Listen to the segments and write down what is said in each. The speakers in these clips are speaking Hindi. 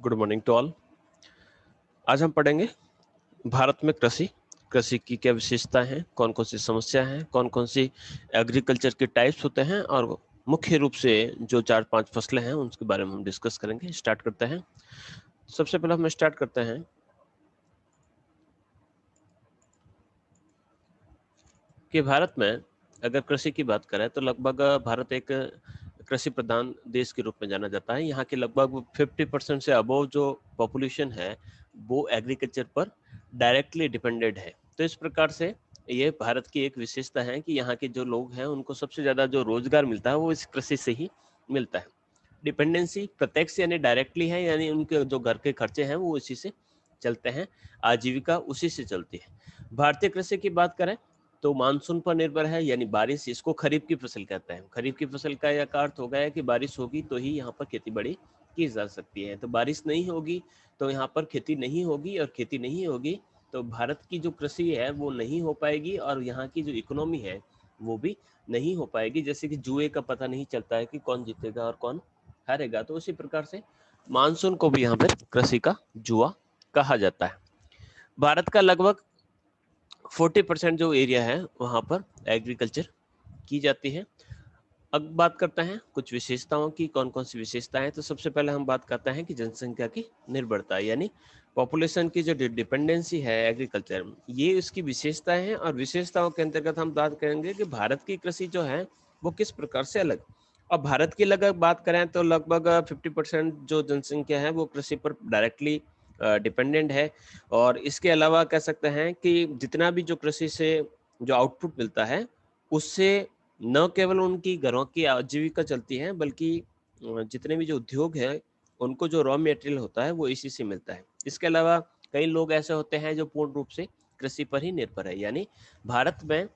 Good morning to all. आज हम पढ़ेंगे भारत में कृषि कृषि की क्या विशेषताएं हैं, कौन कौन सी समस्या हैं, कौन कौन सी एग्रीकल्चर के टाइप्स होते हैं और मुख्य रूप से जो 4-5 फसलें हैं उनके बारे में हम डिस्कस करेंगे। स्टार्ट करते हैं। सबसे पहले हम स्टार्ट करते हैं कि भारत में अगर कृषि की बात करें तो लगभग भारत एक कृषि प्रधान देश के रूप में जाना जाता है। यहाँ के लगभग 50% से अबव जो पॉपुलेशन है वो एग्रीकल्चर पर डायरेक्टली डिपेंडेड है। तो इस प्रकार से ये भारत की एक विशेषता है कि यहाँ के जो लोग हैं उनको सबसे ज़्यादा जो रोजगार मिलता है वो इस कृषि से ही मिलता है। डिपेंडेंसी प्रत्यक्ष यानी डायरेक्टली है, यानी उनके जो घर के खर्चे हैं वो इसी से चलते हैं, आजीविका उसी से चलती है। भारतीय कृषि की बात करें तो मानसून पर निर्भर है, यानी बारिश, इसको खरीफ की फसल कहते हैं। खरीफ की फसल का यह अर्थ हो गया है कि बारिश होगी तो ही यहाँ पर खेती बाड़ी की जा सकती है। तो बारिश नहीं होगी तो यहाँ पर खेती नहीं होगी, और खेती नहीं होगी तो भारत की जो कृषि है वो नहीं हो पाएगी, और यहाँ की जो इकोनॉमी है वो भी नहीं हो पाएगी। जैसे कि जुए का पता नहीं चलता है कि कौन जीतेगा और कौन हारेगा, तो उसी प्रकार से मानसून को भी यहाँ पर कृषि का जुआ कहा जाता है। भारत का लगभग 40% जो एरिया है वहाँ पर एग्रीकल्चर की जाती है। अब बात करते हैं कुछ विशेषताओं की, कौन कौन सी विशेषताएं हैं। तो सबसे पहले हम बात करते हैं कि जनसंख्या की निर्भरता, यानी पॉपुलेशन की जो डिपेंडेंसी है एग्रीकल्चर, ये इसकी विशेषताएं हैं। और विशेषताओं के अंतर्गत हम बात करेंगे कि भारत की कृषि जो है वो किस प्रकार से अलग। और भारत की लगभग बात करें तो लगभग 50% जो जनसंख्या है वो कृषि पर डायरेक्टली डिपेंडेंट है। और इसके अलावा कह सकते हैं कि जितना भी जो कृषि से जो आउटपुट मिलता है उससे न केवल उनकी घरों की आजीविका चलती है, बल्कि जितने भी जो उद्योग है उनको जो रॉ मटेरियल होता है वो इसी से मिलता है। इसके अलावा कई लोग ऐसे होते हैं जो पूर्ण रूप से कृषि पर ही निर्भर है, यानी भारत में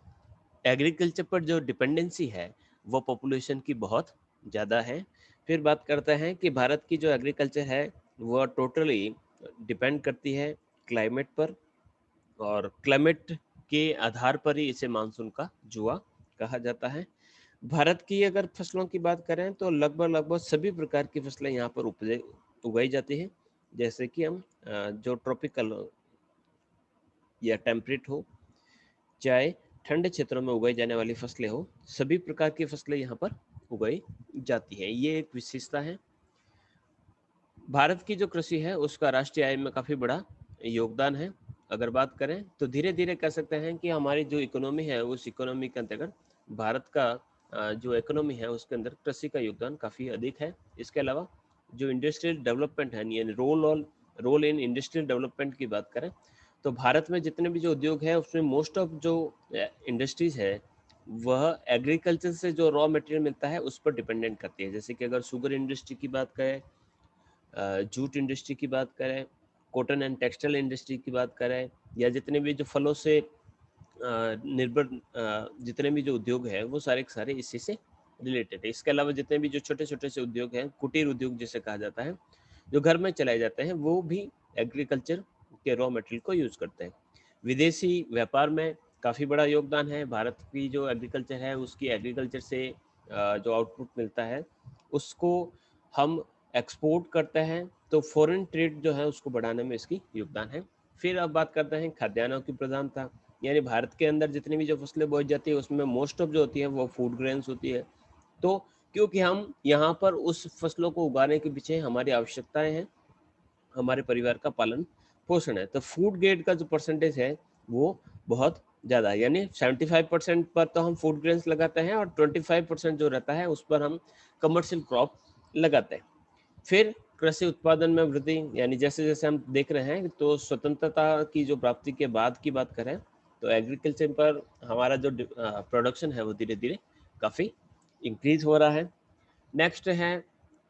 एग्रीकल्चर पर जो डिपेंडेंसी है वो पॉपुलेशन की बहुत ज़्यादा है। फिर बात करते हैं कि भारत की जो एग्रीकल्चर है वो टोटली डिपेंड करती है क्लाइमेट पर, और क्लाइमेट के आधार पर ही इसे मानसून का जुआ कहा जाता है। भारत की अगर फसलों की बात करें तो लगभग लगभग सभी प्रकार की फसलें यहाँ पर उगाई जाती हैं। जैसे कि हम जो ट्रॉपिकल या टेम्परेट हो, चाहे ठंडे क्षेत्रों में उगाई जाने वाली फसलें हो, सभी प्रकार की फसलें यहाँ पर उगाई जाती हैं। ये एक विशेषता है। भारत की जो कृषि है उसका राष्ट्रीय आय में काफ़ी बड़ा योगदान है। अगर बात करें तो धीरे धीरे कह सकते हैं कि हमारी जो इकोनॉमी है उस इकोनॉमी के अंतर्गत भारत का जो इकोनॉमी है उसके अंदर कृषि का योगदान काफ़ी अधिक है। इसके अलावा जो इंडस्ट्रियल डेवलपमेंट है, यानी रोल इन इंडस्ट्रियल डेवलपमेंट की बात करें तो भारत में जितने भी जो उद्योग है उसमें मोस्ट ऑफ जो इंडस्ट्रीज है वह एग्रीकल्चर से जो रॉ मटेरियल मिलता है उस पर डिपेंडेंट करती है। जैसे कि अगर शुगर इंडस्ट्री की बात करें, जूट इंडस्ट्री की बात करें, कॉटन एंड टेक्सटाइल इंडस्ट्री की बात करें, या जितने भी जो फलों से निर्भर जितने भी जो उद्योग है वो सारे के सारे इसी से रिलेटेड है। इसके अलावा जितने भी जो छोटे छोटे से उद्योग हैं, कुटीर उद्योग जिसे कहा जाता है, जो घर में चलाए जाते हैं, वो भी एग्रीकल्चर के रॉ मटेरियल को यूज करते हैं। विदेशी व्यापार में काफ़ी बड़ा योगदान है। भारत की जो एग्रीकल्चर है उसकी एग्रीकल्चर से जो आउटपुट मिलता है उसको हम एक्सपोर्ट करते हैं, तो फॉरेन ट्रेड जो है उसको बढ़ाने में इसकी योगदान है। फिर अब बात करते हैं खाद्यान्नों की प्रधानता, यानी भारत के अंदर जितनी भी जो फसलें बोई जाती है उसमें मोस्ट ऑफ जो होती है वो फूड ग्रेन्स होती है। तो क्योंकि हम यहाँ पर उस फसलों को उगाने के पीछे हमारी आवश्यकताएं हैं, हमारे परिवार का पालन पोषण है, तो फूड ग्रेड का जो परसेंटेज है वो बहुत ज़्यादा है। यानी 75% पर तो हम फूड ग्रेन्स लगाते हैं और 25% जो रहता है उस पर हम कमर्शियल क्रॉप लगाते हैं। फिर कृषि उत्पादन में वृद्धि, यानी जैसे जैसे हम देख रहे हैं तो स्वतंत्रता की जो प्राप्ति के बाद की बात करें तो एग्रीकल्चर पर हमारा जो प्रोडक्शन है वो धीरे धीरे काफ़ी इंक्रीज हो रहा है। नेक्स्ट है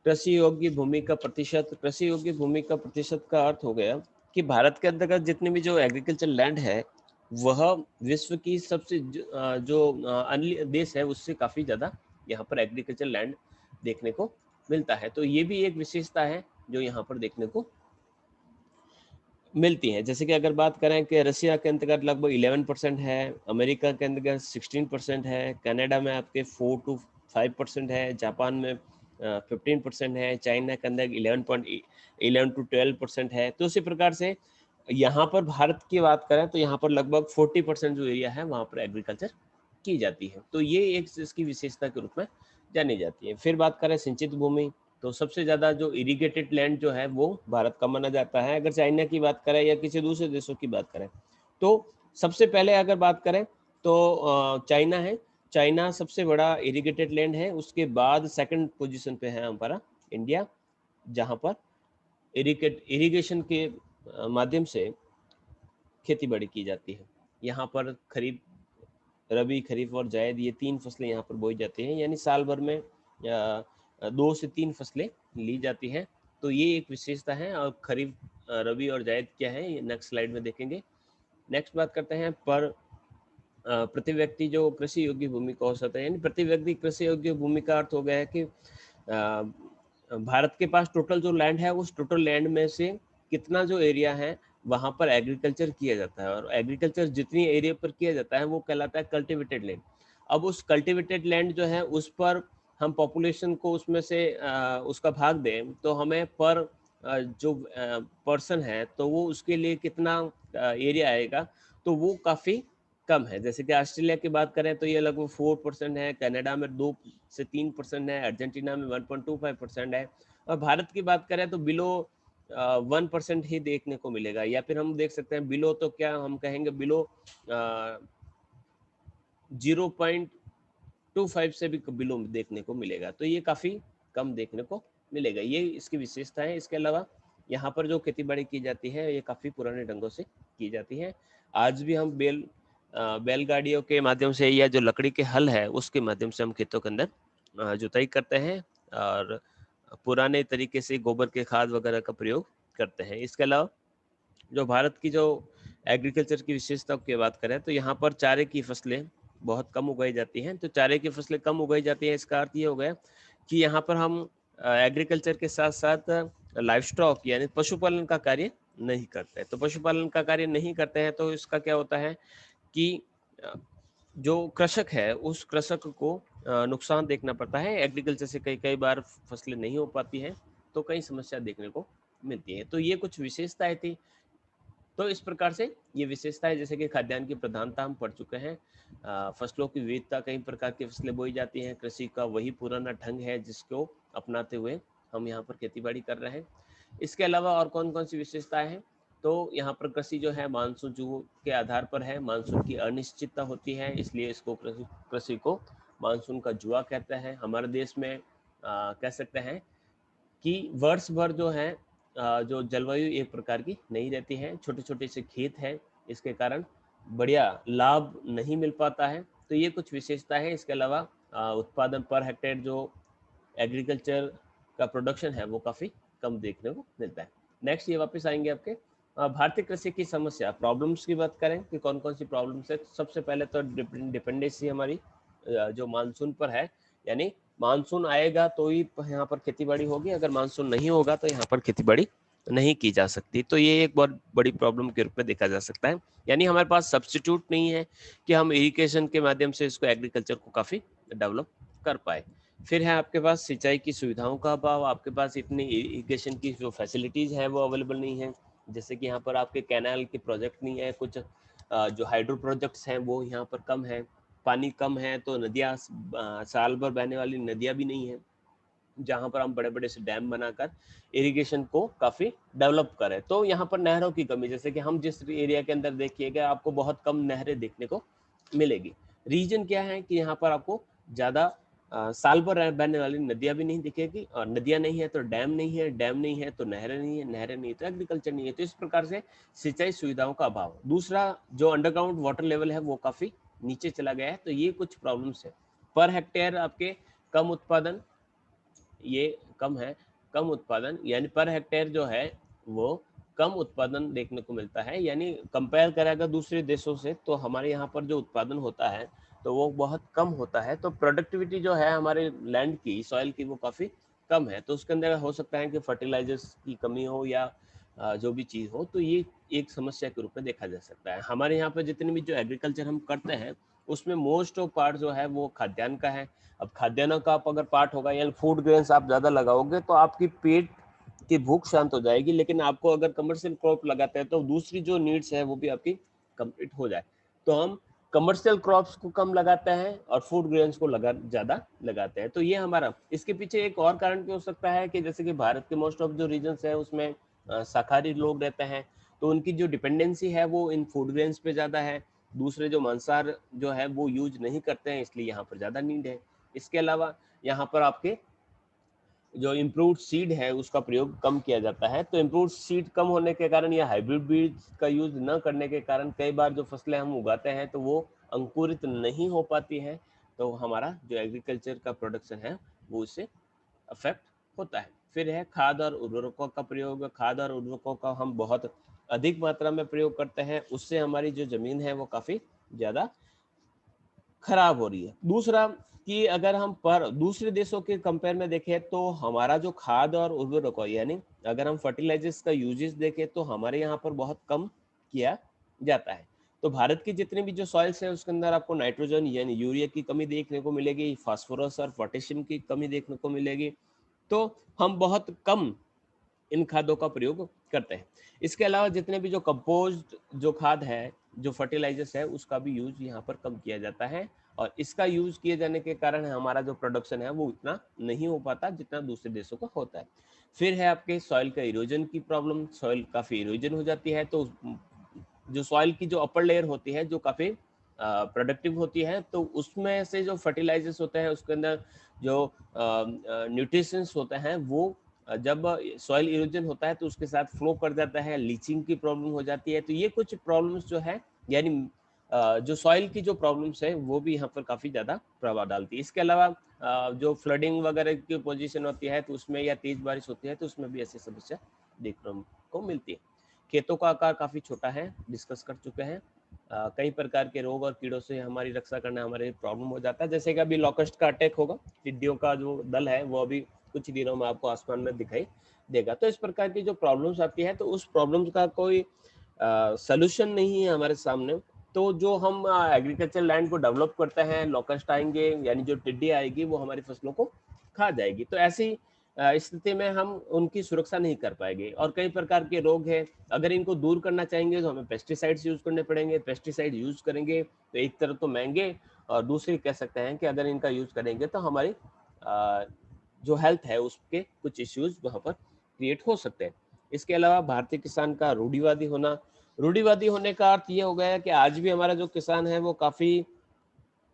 कृषि योग्य भूमि का प्रतिशत। कृषि योग्य भूमि का प्रतिशत का अर्थ हो गया कि भारत के अंतर्गत जितने भी जो एग्रीकल्चर लैंड है वह विश्व की सबसे जो अन्य देश है उससे काफ़ी ज़्यादा यहाँ पर एग्रीकल्चर लैंड देखने को मिलता है। तो ये भी एक विशेषता है जो यहाँ पर देखने को मिलती है। जैसे कि अगर बात करें कि रशिया के अंतर्गत लगभग 11% है, अमेरिका के अंतर्गत 16% है, कनाडा में आपके 4 to 5% है, जापान में 15% है, चाइना के अंदर 11 टू 12% है। तो उसी प्रकार से यहाँ पर भारत की बात करें तो यहाँ पर लगभग 40% जो एरिया है वहाँ पर एग्रीकल्चर की जाती है। तो ये एक इसकी विशेषता के रूप में जानी जाती है। फिर बात करें सिंचित भूमि, तो सबसे ज़्यादा जो इरिगेटेड लैंड जो है वो भारत का माना जाता है। अगर चाइना की बात करें या किसी दूसरे देशों की बात करें तो सबसे पहले अगर बात करें तो चाइना है। चाइना सबसे बड़ा इरिगेटेड लैंड है। उसके बाद सेकंड पोजीशन पे है हमारा इंडिया, जहाँ पर इरिगेशन के माध्यम से खेती बाड़ी की जाती है। यहाँ पर खरीफ, रबी, खरीफ और जायद ये 3 फसलें यहाँ पर बोई जाती हैं, यानी साल भर में 2 से 3 फसलें ली जाती हैं। तो ये एक विशेषता है। और खरीफ, रबी और जायद क्या है ये नेक्स्ट स्लाइड में देखेंगे। नेक्स्ट बात करते हैं पर प्रति व्यक्ति जो कृषि योग्य भूमि का औसत है, यानी प्रति व्यक्ति कृषि योग्य भूमि का अर्थ हो गया है कि भारत के पास टोटल जो लैंड है उस टोटल लैंड में से कितना जो एरिया है वहाँ पर एग्रीकल्चर किया जाता है। और एग्रीकल्चर जितनी एरिया पर किया जाता है वो कहलाता है कल्टिवेटेड लैंड। अब उस कल्टिवेटेड लैंड जो है उस पर हम पॉपुलेशन को उसमें से उसका भाग दें तो हमें पर जो पर्सन है तो वो उसके लिए कितना एरिया आएगा, तो वो काफ़ी कम है। जैसे कि ऑस्ट्रेलिया की बात करें तो ये लगभग 4% है, कनाडा में 2 से 3% है, अर्जेंटीना में 1.25% है। और भारत की बात करें तो बिलो 1% ही देखने को मिलेगा, या फिर हम देख सकते हैं बिलो तो क्या हम कहेंगे बिलो 0.25 से भी बिलो देखने को मिलेगा। तो ये काफ़ी कम देखने को मिलेगा। ये इसकी विशेषता है। इसके अलावा यहाँ पर जो खेती बाड़ी की जाती है ये काफ़ी पुराने ढंगों से की जाती है। आज भी हम बैलगाड़ियों के माध्यम से या जो लकड़ी के हल है उसके माध्यम से हम खेतों के अंदर जुताई करते हैं और पुराने तरीके से गोबर के खाद वगैरह का प्रयोग करते हैं। इसके अलावा जो भारत की जो एग्रीकल्चर की विशेषता की बात करें तो यहाँ पर चारे की फसलें बहुत कम उगाई जाती हैं। तो चारे की फसलें कम उगाई जाती हैं इसका अर्थ ये हो गया कि यहाँ पर हम एग्रीकल्चर के साथ साथ लाइफ स्टॉक यानी पशुपालन का कार्य नहीं करते। तो पशुपालन का कार्य नहीं करते हैं तो इसका क्या होता है कि जो कृषक है उस कृषक को नुकसान देखना पड़ता है। एग्रीकल्चर से कई कई बार फसलें नहीं हो पाती हैं तो कई समस्या देखने को मिलती है। तो ये कुछ विशेषताएं थी। तो इस प्रकार से ये विशेषताएं जैसे कि खाद्यान्न की प्रधानता हम पढ़ चुके हैं, फसलों की विविधता, कई प्रकार की फसलें बोई जाती हैं, कृषि का वही पुराना ढंग है जिसको अपनाते हुए हम यहाँ पर खेती बाड़ी कर रहे हैं। इसके अलावा और कौन कौन सी विशेषताएं हैं, तो यहाँ पर कृषि जो है मानसून जो के आधार पर है। मानसून की अनिश्चितता होती है इसलिए इसको कृषि को मानसून का जुआ कहते हैं। हमारे देश में कह सकते हैं कि वर्ष भर जो है जो जलवायु एक प्रकार की नहीं रहती है। छोटे छोटे से खेत हैं, इसके कारण बढ़िया लाभ नहीं मिल पाता है। तो ये कुछ विशेषता है। इसके अलावा उत्पादन पर हेक्टेयर जो एग्रीकल्चर का प्रोडक्शन है वो काफ़ी कम देखने को मिलता है। नेक्स्ट ये वापस आएंगे आपके भारतीय कृषि की समस्या प्रॉब्लम्स की बात करें कि कौन कौन सी प्रॉब्लम्स है। सबसे पहले तो डिपेंडेंसी हमारी जो मानसून पर है, यानी मानसून आएगा तो ही यहाँ पर खेतीबाड़ी होगी, अगर मानसून नहीं होगा तो यहाँ पर खेतीबाड़ी नहीं की जा सकती। तो ये एक बहुत बड़ी प्रॉब्लम के रूप में देखा जा सकता है। यानी हमारे पास सब्स्टिट्यूट नहीं है कि हम इरिगेशन के माध्यम से इसको एग्रीकल्चर को काफ़ी डेवलप कर पाए। फिर है आपके पास सिंचाई की सुविधाओं का अभाव। आपके पास इतनी इरिगेशन की जो फैसिलिटीज़ है वो अवेलेबल नहीं है। जैसे कि यहाँ पर आपके कैनाल के प्रोजेक्ट नहीं है, कुछ जो हाइड्रो प्रोजेक्ट्स हैं वो यहाँ पर कम है। पानी कम है तो नदियाँ साल भर बहने वाली नदियाँ भी नहीं है जहाँ पर हम बड़े बड़े से डैम बनाकर इरिगेशन को काफ़ी डेवलप करें। तो यहाँ पर नहरों की कमी, जैसे कि हम जिस एरिया के अंदर देखिएगा आपको बहुत कम नहरें देखने को मिलेगी। रीजन क्या है कि यहाँ पर आपको ज़्यादा साल भर बहने वाली नदियाँ भी नहीं दिखेगी, और नदियाँ नहीं है तो डैम नहीं है, डैम नहीं है तो नहरें नहीं है, नहरें नहीं है तो एग्रीकल्चर नहीं है। तो इस प्रकार से सिंचाई सुविधाओं का अभाव। दूसरा जो अंडरग्राउंड वाटर लेवल है वो काफ़ी नीचे चला गया है। तो ये कुछ प्रॉब्लम्स है। पर हेक्टेयर आपके कम उत्पादन, ये कम है, कम उत्पादन यानी पर हेक्टेयर जो है वो कम उत्पादन देखने को मिलता है। यानी कंपेयर करें अगर दूसरे देशों से तो हमारे यहाँ पर जो उत्पादन होता है तो वो बहुत कम होता है। तो प्रोडक्टिविटी जो है हमारे लैंड की, सॉइल की, वो काफ़ी कम है। तो उसके अंदर हो सकता है कि फर्टिलाइजर्स की कमी हो या जो भी चीज़ हो, तो ये एक समस्या के रूप में देखा जा सकता है। हमारे यहाँ पर जितनी भी जो एग्रीकल्चर हम करते हैं उसमें मोस्ट ऑफ पार्ट जो है वो खाद्यान्न का है। अब खाद्यान्न का आप अगर पार्ट होगा या फूड ग्रेन्स आप ज्यादा लगाओगे तो आपकी पेट की भूख शांत हो जाएगी, लेकिन आपको अगर कमर्शियल क्रॉप लगाते हैं तो दूसरी जो नीड्स है वो भी आपकी कंप्लीट हो जाए। तो हम कमर्शियल क्रॉप्स को कम लगाते हैं और फूड ग्रेन्स को ज्यादा लगाते हैं। तो ये हमारा, इसके पीछे एक और कारण क्या हो सकता है कि जैसे कि भारत के मोस्ट ऑफ जो रीजन्स है उसमें शाकाहारी लोग रहते हैं, तो उनकी जो डिपेंडेंसी है वो इन फूड ग्रेन्स पे ज्यादा है। दूसरे जो मांसाहार जो है वो यूज नहीं करते हैं, इसलिए यहाँ पर ज्यादा नीड है। इसके अलावा यहाँ पर आपके जो इम्प्रूव्ड सीड है उसका प्रयोग कम किया जाता है। तो इम्प्रूव्ड सीड कम होने के कारण या हाइब्रिड बीज का यूज न करने के कारण कई बार जो फसलें हम उगाते हैं तो वो अंकुरित नहीं हो पाती है, तो हमारा जो एग्रीकल्चर का प्रोडक्शन है वो इससे अफेक्ट होता है। फिर है खाद और उर्वरकों का प्रयोग। खाद और उर्वरकों का हम बहुत अधिक मात्रा में प्रयोग करते हैं, उससे हमारी जो जमीन है वो काफी ज्यादा खराब हो रही है। दूसरा कि अगर हम पर दूसरे देशों के कंपेयर में देखें तो हमारा जो खाद और उर्वरक यानी अगर हम फर्टिलाइजर्स का यूजेस देखें तो हमारे यहाँ पर बहुत कम किया जाता है। तो भारत की जितनी भी जो सॉइल्स है उसके अंदर आपको नाइट्रोजन यानी यूरिया की कमी देखने को मिलेगी, फास्फोरस और पोटेशियम की कमी देखने को मिलेगी। तो हम बहुत कम इन खादों का प्रयोग करते हैं। इसके अलावा जितने भी जो कंपोज्ड जो खाद है, जो फर्टिलाइजर्स है, उसका भी यूज यहाँ पर कम किया जाता है, और इसका यूज किए जाने के कारण हमारा जो प्रोडक्शन है वो इतना नहीं हो पाता जितना दूसरे देशों का होता है। फिर है आपके सॉइल का इरोजन की प्रॉब्लम। सॉइल काफी इरोजन हो जाती है, तो जो सॉइल की जो अपर लेयर होती है जो काफी प्रोडक्टिव होती है, तो उसमें से जो फर्टिलाइजर्स होते हैं उसके अंदर जो न्यूट्रिशंस होते हैं वो जब सॉइल इरोजन होता है तो उसके साथ फ्लो कर जाता है, लीचिंग की प्रॉब्लम हो जाती है। तो ये कुछ प्रॉब्लम्स जो है यानी जो सॉइल की जो प्रॉब्लम्स है वो भी यहाँ पर काफी ज्यादा प्रभाव डालती है। इसके अलावा जो फ्लडिंग वगैरह की पोजीशन होती है तो उसमें, या तेज बारिश होती है तो उसमें भी ऐसी समस्या देखने को मिलती है। खेतों का आकार काफी छोटा है, डिस्कस कर चुके हैं। कई प्रकार के रोग और कीड़ों से हमारी रक्षा करना हमारे प्रॉब्लम हो जाता है, जैसे कि अभी लॉकस्ट का अटैक होगा, टिड्डियों का जो दल है वो अभी कुछ दिनों में आपको आसमान में दिखाई देगा। तो इस प्रकार की जो प्रॉब्लम्स आती है तो उस प्रॉब्लम्स का कोई सलूशन नहीं है हमारे सामने। तो जो हम एग्रीकल्चर लैंड को डेवलप करते हैं, लॉकस्ट आएंगे यानी जो टिड्डी आएगी वो हमारी फसलों को खा जाएगी, तो ऐसी स्थिति में हम उनकी सुरक्षा नहीं कर पाएंगे। और कई प्रकार के रोग हैं, अगर इनको दूर करना चाहेंगे तो हमें पेस्टिसाइड्स यूज करने पड़ेंगे। पेस्टिसाइड यूज करेंगे तो एक तरफ तो महंगे, और दूसरी कह सकते हैं कि अगर इनका यूज करेंगे तो हमारी जो हेल्थ है उसके कुछ इश्यूज वहां पर क्रिएट हो सकते हैं। इसके अलावा भारतीय किसान का रूढ़िवादी होना। रूढ़िवादी होने का अर्थ ये हो गया है कि आज भी हमारा जो किसान है वो काफी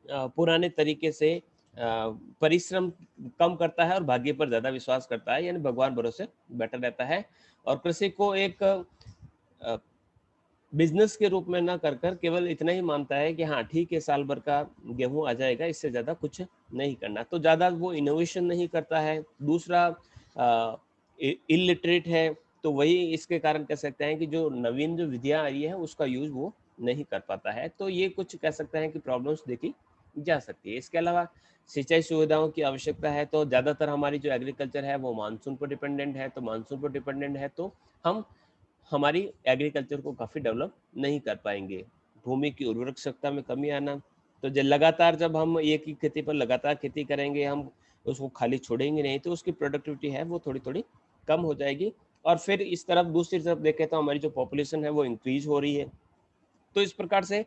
पुराने तरीके से परिश्रम कम करता है और भाग्य पर ज्यादा विश्वास करता है, यानी भगवान भरोसे बैठा रहता है, और कृषि को एक बिजनेस के रूप में ना कर कर केवल इतना ही मानता है कि हाँ ठीक है, साल भर का गेहूं आ जाएगा, इससे ज्यादा कुछ नहीं करना। तो ज्यादा वो इनोवेशन नहीं करता है। दूसरा इलिटरेट है, तो वही इसके कारण कह सकते हैं कि जो नवीन जो विधियां आई है उसका यूज वो नहीं कर पाता है। तो ये कुछ कह सकते हैं कि प्रॉब्लम्स देखी जा सकती है। इसके अलावा सिंचाई सुविधाओं की आवश्यकता है, तो ज्यादातर हमारी जो एग्रीकल्चर है वो मानसून पर डिपेंडेंट है। तो मानसून पर डिपेंडेंट है तो हम हमारी एग्रीकल्चर को काफी डेवलप नहीं कर पाएंगे। भूमि की उर्वरक क्षमता में कमी आना, तो जब लगातार जब हम एक ही खेती पर लगातार खेती करेंगे, हम उसको खाली छोड़ेंगे नहीं, तो उसकी प्रोडक्टिविटी है वो थोड़ी थोड़ी कम हो जाएगी। और फिर इस तरफ दूसरी तरफ देखें तो हमारी जो पॉपुलेशन है वो इंक्रीज हो रही है, तो इस प्रकार से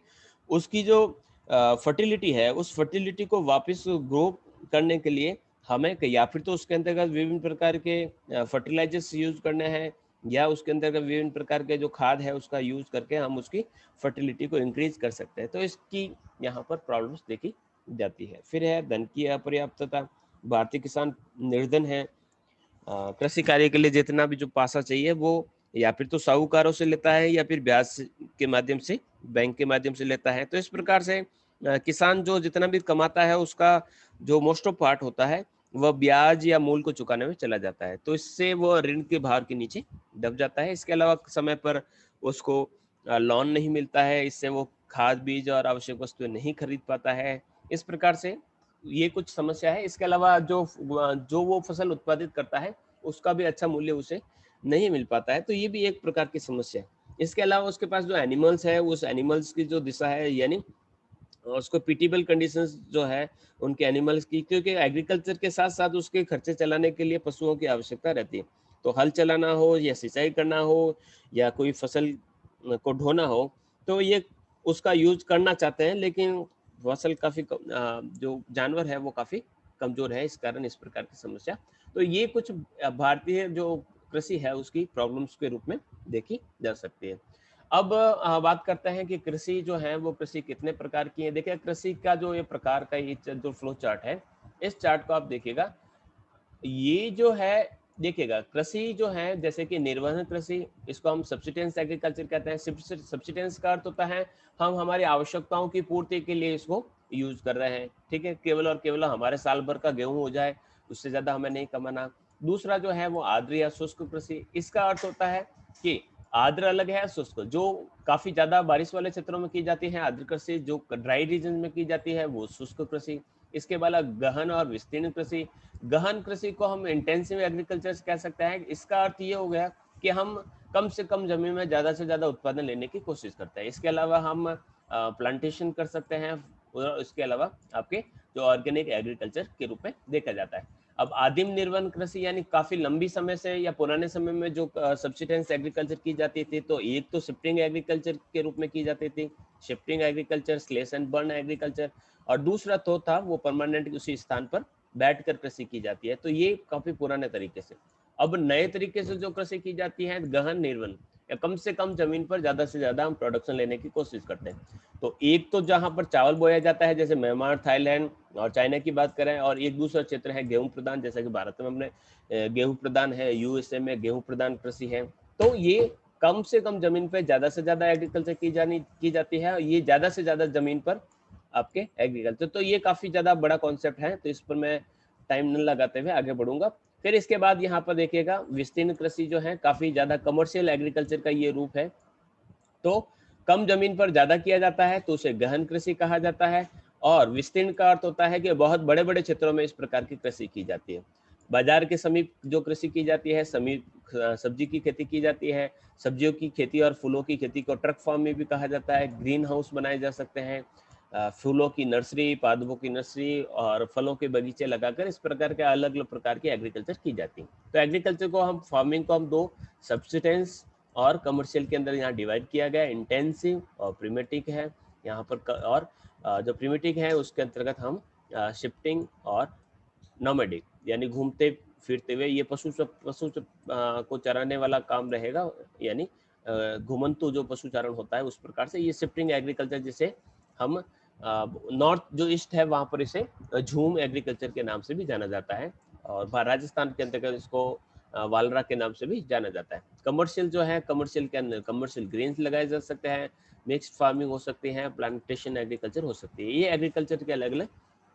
उसकी जो फर्टिलिटी है उस फर्टिलिटी को वापस ग्रो करने के लिए हमें या फिर तो उसके अंतर्गत विभिन्न प्रकार के फर्टिलाइजर्स यूज करने हैं, या उसके अंतर्गत विभिन्न प्रकार के जो खाद है उसका यूज करके हम उसकी फर्टिलिटी को इंक्रीज कर सकते हैं। तो इसकी यहाँ पर प्रॉब्लम्स देखी जाती है। फिर है धन की अपर्याप्तता। भारतीय किसान निर्धन है। कृषि कार्य के लिए जितना भी जो पैसा चाहिए वो या फिर तो साहूकारों से लेता है या फिर ब्याज के माध्यम से, बैंक के माध्यम से लेता है। तो इस प्रकार से किसान जो जितना भी कमाता है उसका जो मोस्ट ऑफ पार्ट होता है वह ब्याज या मूल को चुकाने में चला जाता है, तो इससे वो ऋण के भार के नीचे दब जाता है। इसके अलावा समय पर उसको लोन नहीं मिलता है, इससे वो खाद बीज और आवश्यक वस्तुएं नहीं खरीद पाता है। इस प्रकार से ये कुछ समस्या है। इसके अलावा जो जो वो फसल उत्पादित करता है उसका भी अच्छा मूल्य उसे नहीं मिल पाता है, तो ये भी एक प्रकार की समस्या है। इसके अलावा उसके पास जो एनिमल्स है उस एनिमल्स की जो दिशा है, यानी उसको पिटेबल कंडीशंस जो है उनके एनिमल्स की, क्योंकि एग्रीकल्चर के साथ साथ उसके खर्चे चलाने के लिए पशुओं की आवश्यकता रहती है। तो हल चलाना हो या सिंचाई करना हो या कोई फसल को ढोना हो, तो ये उसका यूज करना चाहते हैं, लेकिन फसल काफी जो जानवर है वो काफी कमजोर है, इस कारण इस प्रकार की समस्या। तो ये कुछ भारतीय जो कृषि है उसकी प्रॉब्लम्स के रूप में देखी जा सकती है। अब बात करते हैं कि कृषि जो है वो कृषि कितने प्रकार की है। देखिए कृषि का जो ये प्रकार का ये जो फ्लो चार्ट है, इस चार्ट को आप देखिएगा, ये जो है देखिएगा कृषि जो है जैसे कि निर्वहन कृषि, इसको हम सब्सिस्टेंस एग्रीकल्चर कहते हैं। सब्सिस्टेंस का अर्थ होता है हम हमारी आवश्यकताओं की पूर्ति के लिए इसको यूज कर रहे हैं, ठीक है, केवल और केवल हमारे साल भर का गेहूं हो जाए, उससे ज्यादा हमें नहीं कमाना। दूसरा जो है वो आर्द्र या शुष्क कृषि, इसका अर्थ होता है कि आर्द्र अलग है, शुष्क जो काफी ज्यादा बारिश वाले क्षेत्रों में की जाती है आर्द्र कृषि, जो ड्राई रीजन में की जाती है वो शुष्क कृषि। इसके बाद गहन और विस्तीर्ण कृषि, गहन कृषि को हम इंटेंसिव एग्रीकल्चर कह सकते हैं। इसका अर्थ ये हो गया कि हम कम से कम जमीन में ज्यादा से ज्यादा उत्पादन लेने की कोशिश करते हैं। इसके अलावा हम प्लांटेशन कर सकते हैं, और इसके अलावा आपके जो ऑर्गेनिक एग्रीकल्चर के रूप में देखा जाता है। अब आदिम निर्वहन कृषि यानी काफी लंबी समय से या पुराने समय में जो सब्सिस्टेंस एग्रीकल्चर की जाती थी, तो एक तो शिफ्टिंग एग्रीकल्चर के रूप में की जाती थी, shifting agriculture, slash and burn agriculture, और दूसरा तो था वो परमानेंट उसी स्थान पर बैठकर कृषि की जाती है। तो ये काफी पुराने तरीके से। अब नए तरीके से जो कृषि की जाती है गहन निर्वहन, या कम से कम जमीन पर ज्यादा से ज्यादा हम प्रोडक्शन लेने की कोशिश करते हैं। तो एक तो जहां पर चावल बोया जाता है जैसे म्यांमार, थाईलैंड और चाइना की बात करें, और एक दूसरा क्षेत्र है गेहूं प्रधान, जैसे कि भारत में हमने गेहूं प्रधान है, यूएसए में गेहूं प्रधान कृषि है। तो ये कम से कम जमीन पर ज्यादा से ज्यादा एग्रीकल्चर की जाती है, और ये ज्यादा से ज्यादा जमीन पर आपके एग्रीकल्चर। तो ये काफी ज्यादा बड़ा कॉन्सेप्ट है, तो इस पर मैं टाइम न लगाते हुए आगे बढ़ूंगा। फिर इसके बाद यहाँ पर देखिएगा विस्तीर्ण कृषि जो है काफी ज्यादा कमर्शियल एग्रीकल्चर का ये रूप है। तो कम जमीन पर ज्यादा किया जाता है तो उसे गहन कृषि कहा जाता है। और विस्तीर्ण का अर्थ होता है कि बहुत बड़े बड़े क्षेत्रों में इस प्रकार की कृषि की जाती है। बाजार के समीप जो कृषि की जाती है, समीप सब्जी की खेती की जाती है। सब्जियों की खेती और फूलों की खेती को ट्रक फार्म में भी कहा जाता है। ग्रीन हाउस बनाए जा सकते हैं, फूलों की नर्सरी, पादपों की नर्सरी और फलों के बगीचे लगाकर इस प्रकार के अलग अलग प्रकार की एग्रीकल्चर की जाती है। तो एग्रीकल्चर को हम फार्मिंग को हम दो सब्सिस्टेंस और कमर्शियल के अंदर यहाँ डिवाइड किया गया, इंटेंसिव और प्रिमेटिव है यहाँ पर और जो प्रिमेटिव है उसके अंतर्गत हम शिफ्टिंग और नोमैडिक यानी घूमते फिरते हुए, ये को चराने वाला काम रहेगा, यानी घुमंतु जो पशु चारण होता है उस प्रकार से। ये शिफ्टिंग एग्रीकल्चर जिसे हम नॉर्थ जो ईस्ट है वहाँ पर इसे झूम एग्रीकल्चर के नाम से भी जाना जाता है, और राजस्थान के अंतर्गत इसको वालरा के नाम से भी जाना जाता है। कमर्शियल जो है, कमर्शियल के अंदर कमर्शियल ग्रेन्स लगाए जा सकते हैं, मिक्स्ड फार्मिंग हो सकती है, प्लांटेशन एग्रीकल्चर हो सकती है। ये एग्रीकल्चर के अलग अलग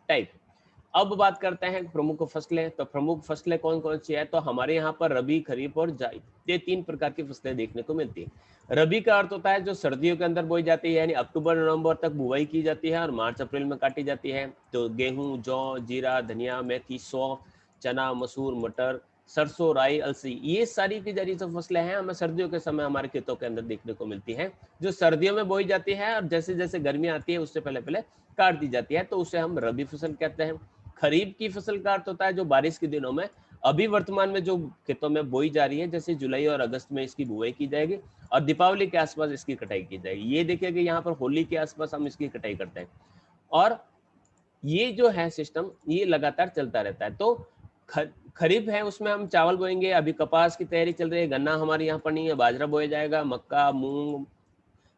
टाइप। अब बात करते हैं प्रमुख फसलें। तो प्रमुख फसलें कौन कौन सी है, तो हमारे यहाँ पर रबी, खरीफ और जायद, ये तीन प्रकार की फसलें देखने को मिलती है। रबी का अर्थ होता है जो सर्दियों के अंदर बोई जाती है, यानी अक्टूबर नवंबर तक बुआई की जाती है और मार्च अप्रैल में काटी जाती है। तो गेहूं, जौ, जीरा, धनिया, मेथी, सौंफ, चना, मसूर, मटर, सरसों, राई, अलसी, ये सारी की सारी जो फसलें हैं हमें सर्दियों के समय हमारे खेतों के अंदर देखने को मिलती हैं, जो सर्दियों में बोई जाती है और जैसे जैसे गर्मी आती है उससे पहले पहले काट दी जाती है, तो उसे हम रबी फसल कहते हैं। खरीफ की फसल का अर्थ होता है जो बारिश के दिनों में अभी वर्तमान में जो खेतों में बोई जा रही है, जैसे जुलाई और अगस्त में इसकी बुआई की जाएगी और दीपावली के आसपास इसकी कटाई की जाएगी। ये देखिए कि यहाँ पर होली के आसपास हम इसकी कटाई करते हैं, और ये जो है सिस्टम ये लगातार चलता रहता है। तो खरीफ है उसमें हम चावल बोएंगे, अभी कपास की तैयारी चल रही है, गन्ना हमारे यहाँ पर नहीं है, बाजरा बोया जाएगा, मक्का, मूंग,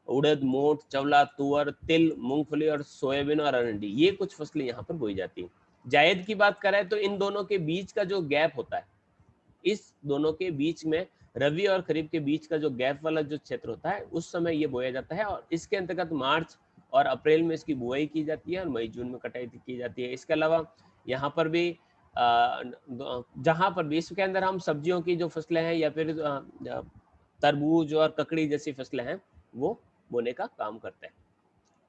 उड़द, मोठ, चवला, तुअर, तिल, मूंगफली और सोयाबीन और अरंडी, ये कुछ फसलें यहाँ पर बोई जाती हैं। जायद की बात करें तो इन दोनों के बीच का जो गैप होता है, इस दोनों के बीच में रबी और खरीफ के बीच का जो गैप वाला जो क्षेत्र होता है उस समय ये बोया जाता है, और इसके अंतर्गत मार्च और अप्रैल में इसकी बुआई की जाती है और मई जून में कटाई की जाती है। इसके अलावा यहाँ पर भी जहाँ पर भी इसके अंदर हम सब्जियों की जो फसलें हैं या फिर तरबूज और ककड़ी जैसी फसलें हैं वो बोने का काम करते हैं।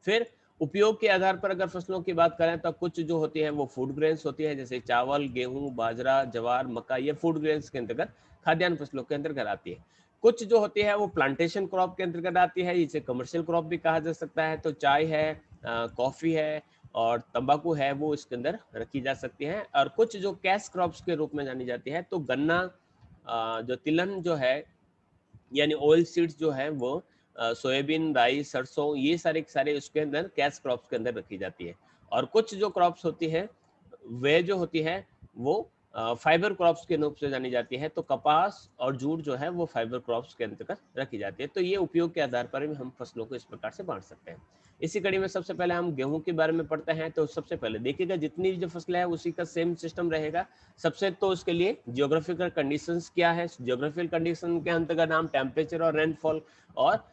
फिर उपयोग के आधार पर अगर फसलों की बात करें तो कुछ जो होती है वो फूड ग्रेन्स होती है, जैसे चावल, गेहूं, बाजरा, ज्वार, मक्का, ये फूड ग्रेन्स के अंतर्गत खाद्यान्न फसलों के अंतर्गत आती है। कुछ जो होती है वो प्लांटेशन क्रॉप के अंतर्गत आती है, इसे कमर्शियल क्रॉप भी कहा जा सकता है। तो चाय है, कॉफ़ी है और तंबाकू है वो इसके अंदर रखी जा सकती है। और कुछ जो कैश क्रॉप्स के रूप में जानी जाती है, तो गन्ना, जो तिलहन जो है यानी ऑयल सीड्स जो है वो सोयाबीन, राई, सरसों, ये सारे सारे उसके अंदर कैश क्रॉप्स के अंदर रखी जाती है। और कुछ जो क्रॉप्स होती है वे जो होती है वो फाइबर क्रॉप्स के रूप से जानी जाती है। तो कपास और जूट जो है वो फाइबर क्रॉप्स के अंतर्गत रखी जाती है। तो ये उपयोग के आधार पर भी हम फसलों को इस प्रकार से बांट सकते हैं। इसी कड़ी में सबसे पहले हम गेहूं के बारे में पढ़ते हैं। तो सबसे पहले देखिएगा जितनी भी जो फसलें है उसी का सेम सिस्टम रहेगा। सबसे तो उसके लिए जियोग्राफिकल कंडीशंस क्या है, जियोग्राफिकल कंडीशन के अंतर्गत हम टेम्परेचर और रेनफॉल और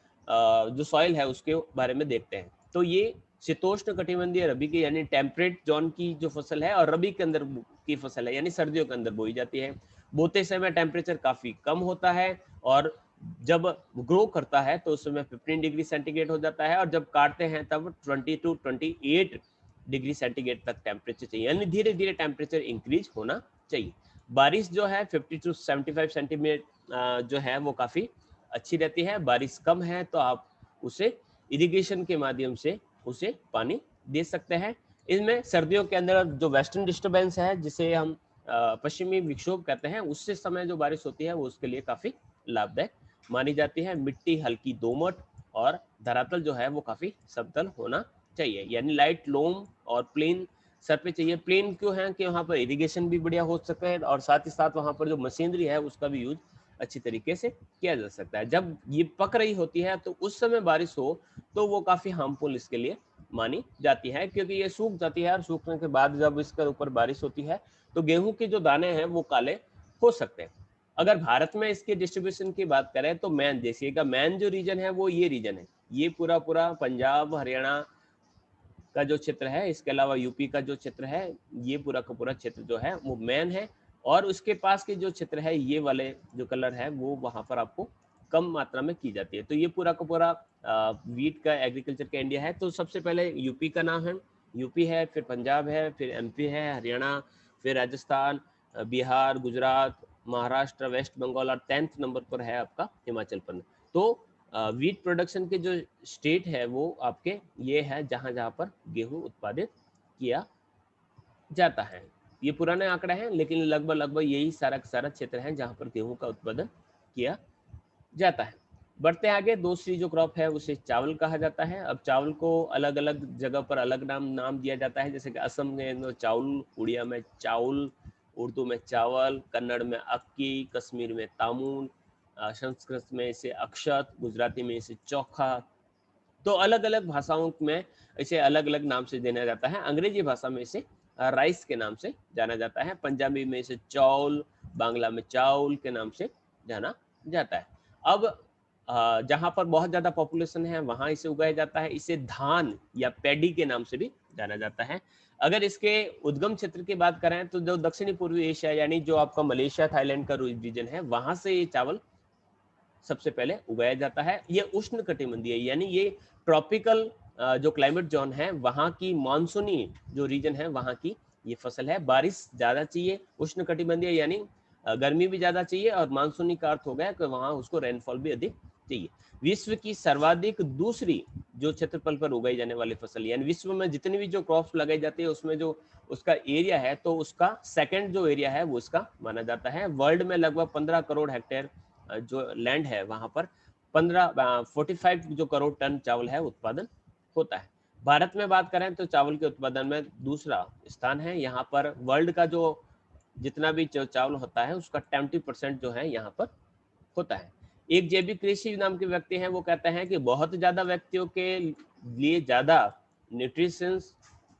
जो सॉइल है उसके बारे में देखते हैं। तो ये शीतोष्ण कटिबंधीय रबी की यानी टेम्परेट जोन की जो फसल है और रबी के अंदर की फसल है यानी सर्दियों के अंदर बोई जाती है। बोते समय टेम्परेचर काफी कम होता है और जब ग्रो करता है तो उस समय 15 डिग्री सेंटीग्रेड हो जाता है और जब काटते हैं तब 20 to 28 डिग्री सेंटीग्रेड तक टेम्परेचर चाहिए, यानी धीरे धीरे टेम्परेचर इंक्रीज होना चाहिए। बारिश जो है 50 to 75 सेंटीमीटर जो है वो काफी अच्छी रहती है। बारिश कम है तो आप उसे इरिगेशन के माध्यम से उसे पानी दे सकते हैं। इसमें सर्दियों के अंदर जो वेस्टर्न डिस्टर्बेंस है जिसे हम पश्चिमी विक्षोभ कहते हैं, उससे समय जो बारिश होती है वो उसके लिए काफी लाभदायक मानी जाती है। मिट्टी हल्की दोमट और धरातल जो है वो काफी समतल होना चाहिए, यानी लाइट लोम और प्लेन सर पे चाहिए। प्लेन क्यों है कि वहाँ पर इरिगेशन भी बढ़िया हो सके और साथ ही साथ वहाँ पर जो मशीनरी है उसका भी यूज अच्छी तरीके से किया जा सकता है। जब ये पक रही होती है तो उस समय बारिश हो तो वो काफी हार्मफुल इसके लिए मानी जाती है, क्योंकि ये सूख जाती है और सूखने के बाद जब इसके ऊपर बारिश होती है तो गेहूं के जो दाने हैं वो काले हो सकते हैं। अगर भारत में इसके डिस्ट्रीब्यूशन की बात करें तो मैन देखिएगा, मैन जो रीजन है वो ये रीजन है, ये पूरा पूरा पंजाब हरियाणा का जो क्षेत्र है, इसके अलावा यूपी का जो क्षेत्र है, ये पूरा का पूरा क्षेत्र जो है वो मैन है। और उसके पास के जो क्षेत्र है ये वाले जो कलर है वो वहां पर आपको कम मात्रा में की जाती है। तो ये पूरा का पूरा वीट का एग्रीकल्चर का इंडिया है। तो सबसे पहले यूपी का नाम है, यूपी है, फिर पंजाब है, फिर एमपी है, हरियाणा, फिर राजस्थान, बिहार, गुजरात, महाराष्ट्र, वेस्ट बंगाल और 10th नंबर पर है आपका हिमाचल प्रदेश। तो वीट प्रोडक्शन के जो स्टेट है वो आपके ये है जहां जहां पर गेहूं उत्पादित किया जाता है। ये पुराने आंकड़े हैं लेकिन लगभग लगभग यही सारा सारा क्षेत्र है जहां पर गेहूं का उत्पादन किया जाता है। बढ़ते आगे, दूसरी जो क्रॉप है उसे चावल कहा जाता है। अब चावल को अलग अलग जगह पर अलग नाम नाम दिया जाता है, जैसे कि असम में चाउल, उड़िया में चाउल, उर्दू में चावल, कन्नड़ में अक्की, कश्मीर में तामूल, संस्कृत में इसे अक्षत, गुजराती में इसे चोखा। तो अलग अलग भाषाओं में इसे अलग अलग नाम से जाना जाता है। अंग्रेजी भाषा में इसे राइस के नाम से जाना जाता है, पंजाबी में इसे चौल, बांग्ला में चाउल के नाम से जाना जाता है। अब जहाँ पर बहुत ज्यादा पॉपुलेशन है वहां इसे उगाया जाता है। इसे धान या पैडी के नाम से भी जाना जाता है। अगर इसके उद्गम क्षेत्र की बात करें तो जो दक्षिणी पूर्वी एशिया यानी जो आपका मलेशिया थाईलैंड का रीजन है वहां से ये चावल सबसे पहले उगाया जाता है। ये उष्ण कटिबंधीय यानी ये ट्रॉपिकल जो क्लाइमेट जोन है वहाँ की मानसूनी जो रीजन है वहाँ की ये फसल है। बारिश ज्यादा चाहिए, उष्ण कटिबंधीय यानी गर्मी भी ज्यादा चाहिए, और मानसूनी का अर्थ हो गया कि वहाँ उसको रेनफॉल भी अधिक चाहिए। विश्व की सर्वाधिक दूसरी जो क्षेत्रफल पर उगाई जाने वाली फसल यानी विश्व में जितनी भी जो क्रॉप्स लगाई जाती है उसमें जो उसका एरिया है तो उसका सेकंड जो एरिया है वो इसका माना जाता है। वर्ल्ड में लगभग 15 करोड़ हेक्टेयर जो लैंड है वहां पर 45 जो करोड़ टन चावल है उत्पादन होता है। भारत में बात करें तो चावल के उत्पादन में दूसरा स्थान है। यहाँ पर वर्ल्ड का जो जितना भी चावल होता है उसका 20% जो है यहाँ पर होता है। एक जैविक कृषि नाम के व्यक्ति हैं, वो कहते हैं कि बहुत ज्यादा व्यक्तियों के लिए ज्यादा न्यूट्रिशंस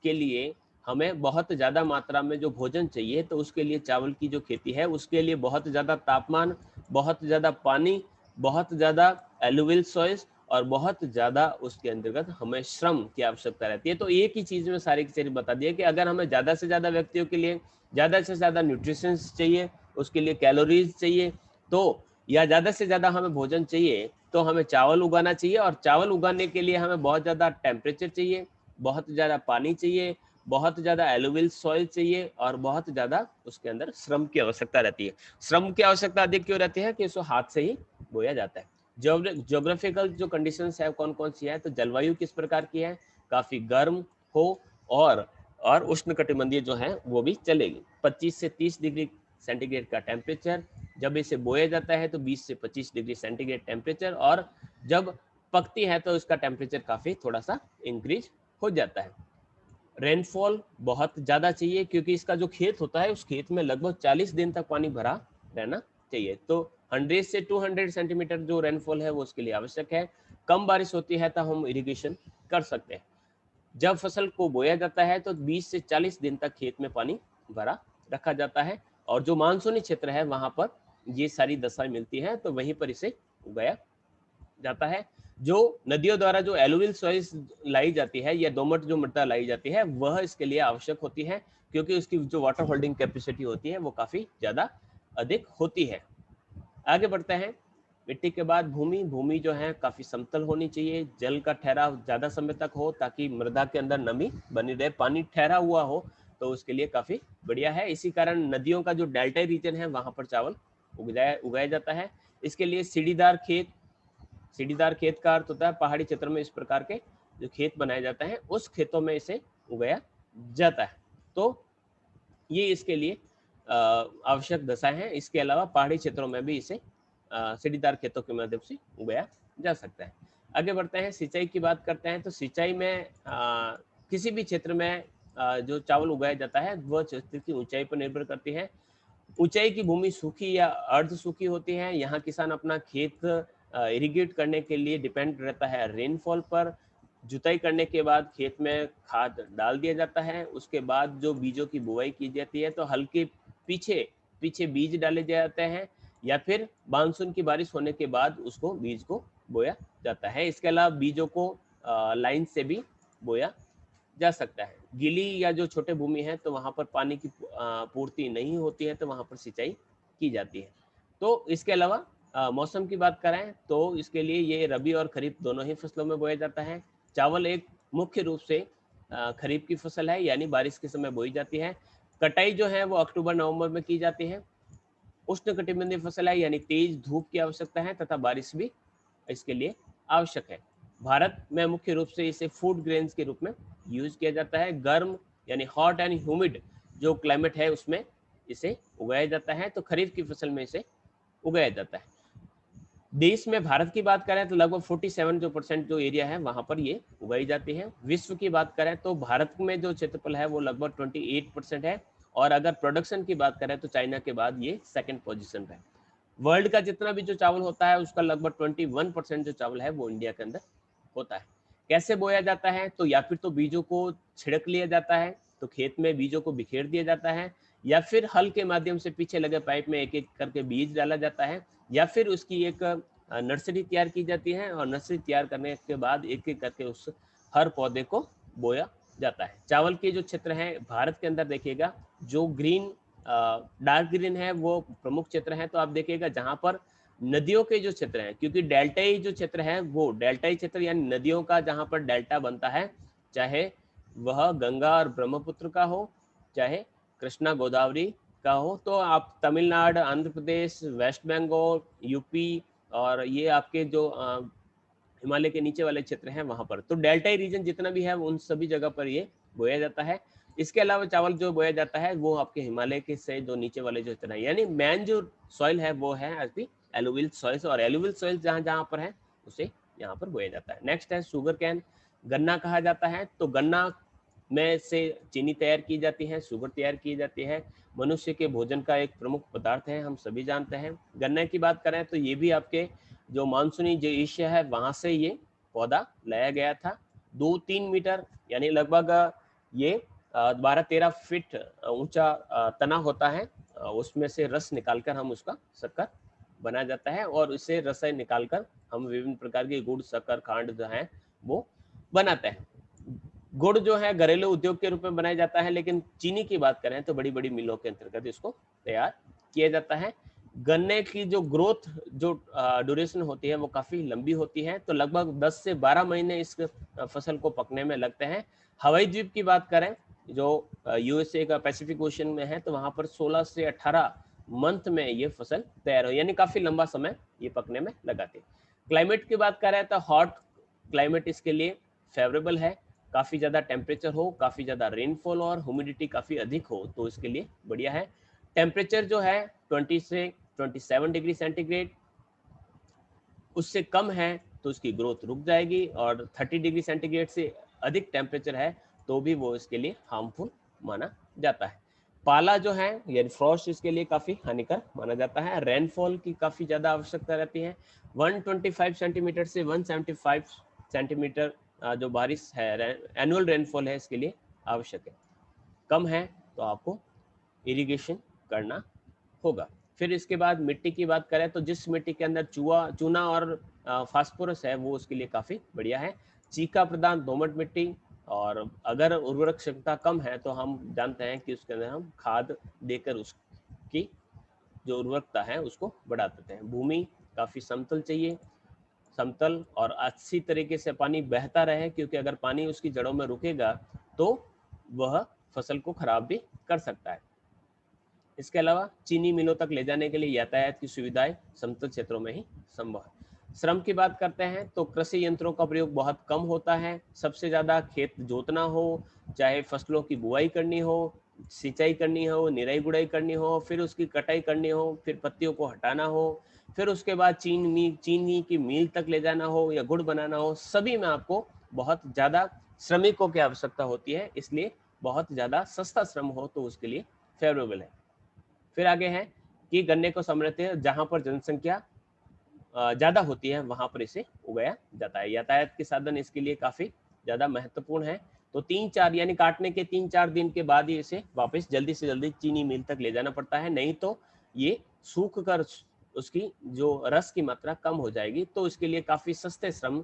के लिए हमें बहुत ज्यादा मात्रा में जो भोजन चाहिए, तो उसके लिए चावल की जो खेती है उसके लिए बहुत ज्यादा तापमान, बहुत ज्यादा पानी, बहुत ज्यादा एलुवियल सॉइल्स और बहुत ज्यादा उसके अंतर्गत हमें श्रम की आवश्यकता रहती है। तो एक ही चीज में सारी की सारी बता दिया कि अगर हमें ज्यादा से ज्यादा व्यक्तियों के लिए ज्यादा से ज्यादा न्यूट्रिशंस चाहिए, उसके लिए कैलोरीज चाहिए, तो या ज्यादा से ज्यादा हमें भोजन चाहिए तो हमें चावल उगाना चाहिए। और चावल उगाने के लिए हमें बहुत ज्यादा टेम्परेचर चाहिए, बहुत ज्यादा पानी चाहिए, बहुत ज्यादा एलुवियल सॉइल चाहिए और बहुत ज्यादा उसके अंदर श्रम की आवश्यकता रहती है। श्रम की आवश्यकता अधिक क्यों रहती है कि इसको हाथ से ही बोया जाता है। ज्योग्राफिकल जो कंडीशंस है कौन कौन सी है, तो जलवायु किस प्रकार की है, काफी गर्म हो और उष्णकटिबंधीय जो है वो भी चलेगी। 25 से 30 डिग्री सेंटीग्रेड का टेम्परेचर, जब इसे बोया जाता है तो 20 से 25 डिग्री सेंटीग्रेड टेम्परेचर, और जब पकती है तो इसका टेम्परेचर काफी थोड़ा सा इंक्रीज हो जाता है। रेनफॉल बहुत ज़्यादा चाहिए क्योंकि इसका जो खेत होता है उस खेत में लगभग 40 दिन तक पानी भरा रहना चाहिए। तो 100 से 200 सेंटीमीटर जो रेनफॉल है वो उसके लिए आवश्यक है। कम बारिश होती है तो हम इरिगेशन कर सकते हैं। जब फसल को बोया जाता है तो 20 से 40 दिन तक खेत में पानी भरा रखा जाता है, और जो मानसूनी क्षेत्र है वहां पर ये सारी दशाएं मिलती हैं, तो वहीं पर इसे उगाया जाता है। जो नदियों द्वारा जो एलुवियल सॉइल्स लाई जाती है या दोमट जो मृदा लाई जाती है वह इसके लिए आवश्यक होती है, क्योंकि उसकी जो वाटर होल्डिंग कैपेसिटी होती है वो काफी ज्यादा अधिक होती है। आगे बढ़ते हैं। मिट्टी के बाद भूमि। भूमि जो है काफी समतल होनी चाहिए, जल का ठहराव ज्यादा समय तक हो ताकि मृदा के अंदर नमी बनी रहे। पानी ठहरा हुआ हो तो उसके लिए काफी बढ़िया है। इसी कारण नदियों का जो डेल्टा रीजन है वहां पर चावल उगाया जाता है। इसके लिए सीढ़ीदार खेत का अर्थ होता है पहाड़ी क्षेत्र में इस प्रकार के जो खेत बनाए जाते हैं उस खेतों में इसे उगाया जाता है। तो ये इसके लिए आवश्यक दशा है। इसके अलावा पहाड़ी क्षेत्रों में भी इसे सीढ़ीदार खेतों के माध्यम से उगाया जा सकता है। आगे बढ़ते हैं, सिंचाई की बात करते हैं। तो सिंचाई में किसी भी क्षेत्र में जो चावल उगाया जाता है वह क्षेत्र की ऊंचाई पर निर्भर करती है। ऊंचाई की भूमि सूखी या अर्ध सूखी होती है। यहाँ किसान अपना खेत इरिगेट करने के लिए डिपेंड रहता है रेनफॉल पर। जुताई करने के बाद खेत में खाद डाल दिया जाता है। उसके बाद जो बीजों की बुआई की जाती है तो हल्के पीछे पीछे बीज डाले जाते हैं, या फिर मानसून की बारिश होने के बाद उसको बीज को बोया जाता है। इसके अलावा बीजों को लाइन से भी बोया जा सकता है। गीली या जो छोटे भूमि है तो वहां पर पानी की पूर्ति नहीं होती है तो वहां पर सिंचाई की जाती है। तो इसके अलावा मौसम की बात करें तो इसके लिए ये रबी और खरीफ दोनों ही फसलों में बोया जाता है। चावल एक मुख्य रूप से खरीफ की फसल है, यानी बारिश के समय बोई जाती है। कटाई जो है वो अक्टूबर नवंबर में की जाती है। उष्णकटिबंधीय फसल है, यानी तेज धूप की आवश्यकता है तथा बारिश भी इसके लिए आवश्यक है। भारत में मुख्य रूप से इसे फूड ग्रेन्स के रूप में यूज किया जाता है। गर्म यानी हॉट एंड ह्यूमिड जो क्लाइमेट है उसमें इसे उगाया जाता है। तो खरीफ की फसल में इसे उगाया जाता है। देश में भारत की बात करें तो लगभग 47 जो परसेंट जो एरिया है वहां पर ये उगाई जाती है। विश्व की बात करें तो भारत में जो क्षेत्रफल है वो लगभग 28% है, और अगर प्रोडक्शन की बात करें तो चाइना के बाद ये सेकंड पोजीशन पे है। वर्ल्ड का जितना भी जो चावल होता है उसका लगभग 21% जो चावल है वो इंडिया के अंदर होता है। कैसे बोया जाता है? तो या फिर तो बीजों को छिड़क लिया जाता है, तो खेत में बीजों को बिखेर दिया जाता है, या फिर हल के माध्यम से पीछे लगे पाइप में एक एक करके बीज डाला जाता है, या फिर उसकी एक नर्सरी तैयार की जाती है, और नर्सरी तैयार करने के बाद एक एक करके उस हर पौधे को बोया जाता है। चावल के जो क्षेत्र है भारत के अंदर देखिएगा, जो ग्रीन डार्क ग्रीन है वो प्रमुख क्षेत्र है। तो आप देखिएगा जहां पर नदियों के जो क्षेत्र हैं, क्योंकि डेल्टाई जो क्षेत्र है वो डेल्टाई क्षेत्र यानी नदियों का जहां पर डेल्टा बनता है, चाहे वह गंगा और ब्रह्मपुत्र का हो, चाहे कृष्णा गोदावरी का हो, तो आप तमिलनाडु, आंध्र प्रदेश, वेस्ट बंगाल, यूपी और ये आपके जो हिमालय के नीचे वाले क्षेत्र हैं वहां पर, तो डेल्टाई रीजन जितना भी है उन सभी जगह पर ये बोया जाता है। इसके अलावा चावल जो बोया जाता है वो आपके हिमालय के से जो नीचे वाले जो क्षेत्र है, यानी मेन जो सॉइल है वो है आपकी एलुवियल सॉइल्स, और एलुवियल सॉइल जहाँ जहाँ पर है उसे यहाँ पर बोया जाता है। नेक्स्ट है शुगर कैन, गन्ना कहा जाता है। तो गन्ना में से चीनी तैयार की जाती है, शुगर तैयार की जाती है। मनुष्य के भोजन का एक प्रमुख पदार्थ है, हम सभी जानते हैं। गन्ने की बात करें तो ये भी आपके जो मानसूनी जो एशिया है वहां से ये पौधा लाया गया था। 2-3 मीटर यानी लगभग ये 12-13 फीट ऊंचा तना होता है। उसमें से रस निकालकर हम उसका शक्कर बनाया जाता है, और इससे रस निकालकर हम विभिन्न प्रकार के गुड़, शक्कर, खांड जो है वो बनाते हैं। गुड़ जो है घरेलू उद्योग के रूप में बनाया जाता है, लेकिन चीनी की बात करें तो बड़ी बड़ी मिलों के अंतर्गत इसको तैयार किया जाता है। गन्ने की जो ग्रोथ जो ड्यूरेशन होती है वो काफी लंबी होती है, तो लगभग 10 से 12 महीने इस फसल को पकने में लगते हैं। हवाई द्वीप की बात करें जो यूएसए का पैसिफिक ओशन में है, तो वहां पर 16 से 18 मंथ में ये फसल तैयार हो, यानी काफी लंबा समय ये पकने में लगाती है। क्लाइमेट की बात करें तो हॉट क्लाइमेट इसके लिए फेवरेबल है। काफी ज्यादा टेम्परेचर हो, काफी ज्यादा रेनफॉल और ह्यूमिडिटी काफी अधिक हो तो इसके लिए बढ़िया है। टेम्परेचर जो है 20 से 27 डिग्री सेंटीग्रेड, उससे कम है तो उसकी ग्रोथ रुक जाएगी, और 30 डिग्री सेंटीग्रेड से अधिक टेम्परेचर है तो भी वो इसके लिए हार्मफुल माना जाता है। पाला जो है यानी फ्रॉस्ट इसके लिए काफी हानिकारक माना जाता है। रेनफॉल की काफी ज्यादा आवश्यकता रहती है, 125 सेंटीमीटर से 175 सेंटीमीटर जो बारिश है एनुअल रेनफॉल है इसके लिए आवश्यक है। कम है तो आपको इरिगेशन करना होगा। फिर इसके बाद मिट्टी की बात करें तो जिस मिट्टी के अंदर चूना और फास्फोरस है वो उसके लिए काफी बढ़िया है। चीका प्रदान दोमट मिट्टी, और अगर उर्वरक क्षमता कम है तो हम जानते हैं कि उसके अंदर हम खाद देकर उसकी जो उर्वरकता है उसको बढ़ा देते हैं। भूमि काफी समतल चाहिए, समतल और अच्छी तरीके से पानी बहता रहे, क्योंकि अगर पानी उसकी जड़ों में रुकेगा तो वह फसल को खराब भी कर सकता है। इसके अलावा चीनी मिलों तक ले जाने के लिए यातायात की सुविधाएं समतल क्षेत्रों में ही संभव है। श्रम की बात करते हैं तो कृषि यंत्रों का प्रयोग बहुत कम होता है। सबसे ज्यादा खेत जोतना हो, चाहे फसलों की बुआई करनी हो, सिंचाई करनी हो, निराई गुड़ाई करनी हो, फिर उसकी कटाई करनी हो, फिर पत्तियों को हटाना हो, फिर उसके बाद चीनी की मील तक ले जाना हो या गुड़ बनाना हो, सभी में आपको बहुत ज्यादा श्रमिकों की आवश्यकता होती है। इसलिए बहुत ज्यादा सस्ता श्रम हो तो उसके लिए फेवरेबल है। फिर आगे है कि गन्ने को समृद्ध है जहां पर जनसंख्या ज्यादा होती है वहां पर इसे उगाया जाता है। यातायात के साधन इसके लिए काफी ज्यादा महत्वपूर्ण है। तो 3-4 यानी काटने के 3-4 दिन के बाद ही इसे वापस जल्दी से जल्दी चीनी मिल तक ले जाना पड़ता है, नहीं तो ये सूख कर उसकी जो रस की मात्रा कम हो जाएगी। तो इसके लिए काफी सस्ते श्रम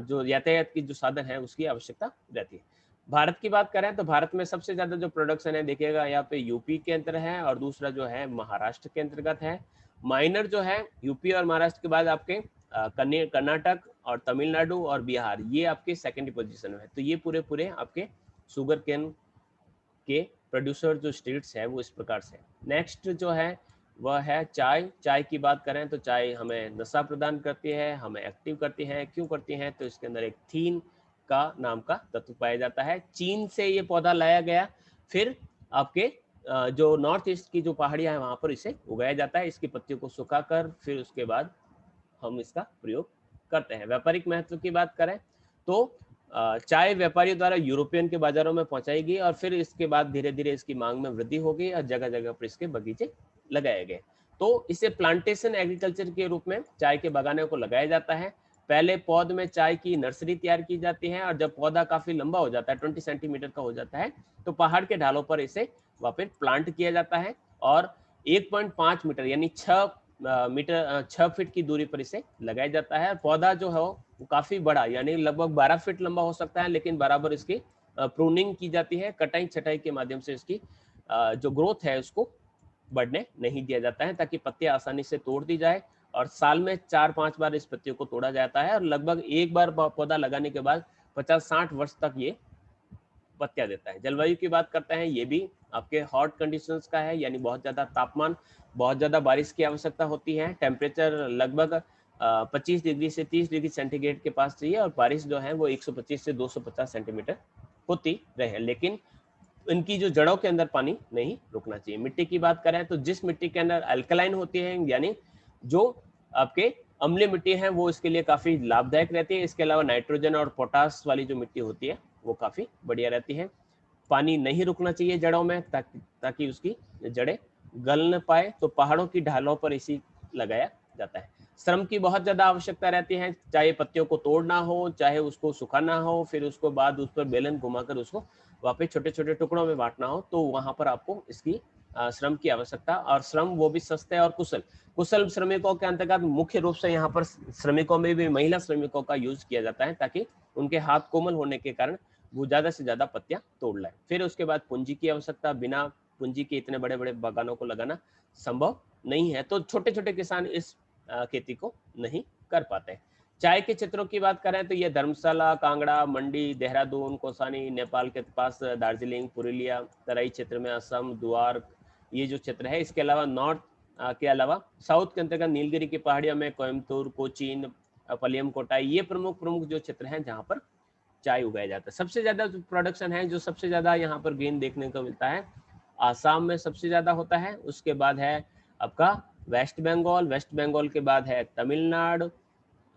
जो यातायात की जो साधन है उसकी आवश्यकता रहती है। भारत की बात करें तो भारत में सबसे ज्यादा जो प्रोडक्शन है देखिएगा यहाँ पे यूपी के अंदर है, और दूसरा जो है महाराष्ट्र के अंतर्गत है। माइनर जो है यूपी और महाराष्ट्र के बाद आपके कर्नाटक और तमिलनाडु और बिहार, ये आपके सेकेंडरी पोजीशन में है। तो ये पूरे पूरे आपके शुगर केन के प्रोड्यूसर जो स्टेट्स है वो इस प्रकार से। नेक्स्ट जो है वह है चाय। चाय की बात करें तो चाय हमें नशा प्रदान करती है, हमें एक्टिव करती है। क्यों करती है? तो इसके अंदर एक थीन का नाम का तत्व पाया जाता है। चीन से ये पौधा लाया गया, फिर आपके जो नॉर्थ ईस्ट की जो पहाड़ियां हैं वहां पर इसे उगाया जाता है। इसकी पत्तियों को सुखाकर फिर उसके बाद हम इसका प्रयोग करते हैं। व्यापारिक महत्व की बात करें तो चाय व्यापारियों द्वारा यूरोपियन के बाजारों में पहुंचाई गई, और फिर इसके बाद धीरे धीरे इसकी मांग में वृद्धि हो गई और जगह जगह पर इसके बगीचे लगाए गए। तो इसे प्लांटेशन एग्रीकल्चर के रूप में चाय के बागानों को लगाया जाता है। पहले पौध में चाय की नर्सरी तैयार की जाती है, और जब पौधा काफी लंबा हो जाता है, 20 सेंटीमीटर का हो जाता है, तो पहाड़ के ढालों पर इसे वापस प्लांट किया जाता है, और 1.5 मीटर यानी 6 फीट की दूरी पर इसे लगाया जाता है। पौधा जो है वो काफी बड़ा यानी लगभग 12 फीट लंबा हो सकता है, लेकिन बराबर इसकी प्रूनिंग की जाती है, कटाई छटाई के माध्यम से इसकी जो ग्रोथ है उसको बढ़ने नहीं दिया जाता है, ताकि पत्तियां आसानी से तोड़ दी जाए। और साल में 4-5 बार इस पत्तियों को तोड़ा जाता है, और लगभग एक बार पौधा लगाने के बाद 50-60 वर्ष तक ये पत्तियां देता है। जलवायु की बात करते हैं, ये भी आपके हॉट कंडीशंस का है, यानी बहुत ज्यादा तापमान, बहुत ज्यादा बारिश की आवश्यकता होती है। टेम्परेचर लगभग 25 डिग्री से 30 डिग्री सेंटीग्रेड के पास चाहिए, और बारिश जो है वो 125 से 250 सेंटीमीटर होती रहे, लेकिन इनकी जो जड़ों के अंदर पानी नहीं रुकना चाहिए। मिट्टी की बात करें तो जिस मिट्टी के अंदर अल्कलाइन होती है, यानी जो आपके अम्लीय मिट्टी है, वो इसके लिए काफी लाभदायक रहती है। इसके अलावा नाइट्रोजन और पोटास वाली जो मिट्टी होती है वो काफी बढ़िया रहती है। पानी नहीं रुकना चाहिए जड़ों में, ताकि उसकी जड़ें गल न पाए। तो पहाड़ों की ढालों पर इसी लगाया जाता है। श्रम की बहुत ज्यादा आवश्यकता रहती है, चाहे पत्तियों को तोड़ना हो, चाहे उसको सुखाना हो, फिर उसको बाद उस पर बेलन घुमाकर उसको वापस छोटे छोटे टुकड़ों में बांटना हो, तो वहां पर आपको इसकी श्रम की आवश्यकता, और श्रम वो भी सस्ते और कुशल। कुशल श्रमिकों के अंतर्गत मुख्य रूप से यहाँ पर श्रमिकों में भी महिला श्रमिकों का यूज किया जाता है, ताकि उनके हाथ कोमल होने के कारण वो ज्यादा से ज्यादा पत्तियां तोड़ लाए। फिर उसके बाद पूंजी की आवश्यकता, बिना पूंजी के इतने बड़े बड़े बागानों को लगाना संभव नहीं है, तो छोटे छोटे किसान इस खेती को नहीं कर पाते। चाय के क्षेत्रों की बात करें तो ये धर्मशाला, कांगड़ा, मंडी, देहरादून, कौसानी, नेपाल के पास दार्जिलिंग, पुरुलिया, तराई क्षेत्र में असम, द्वार, ये जो क्षेत्र है। इसके अलावा नॉर्थ के अलावा साउथ के अंतर्गत नीलगिरी की पहाड़ियों में कोयम्बतूर, कोचीन, पलियम कोटाई, ये प्रमुख प्रमुख जो क्षेत्र हैं जहाँ पर चाय उगाया जाता है। सबसे ज्यादा जो प्रोडक्शन है, जो सबसे ज्यादा यहाँ पर गेन देखने को मिलता है, आसाम में सबसे ज्यादा होता है, उसके बाद है आपका वेस्ट बंगाल, वेस्ट बंगाल के बाद है तमिलनाडु,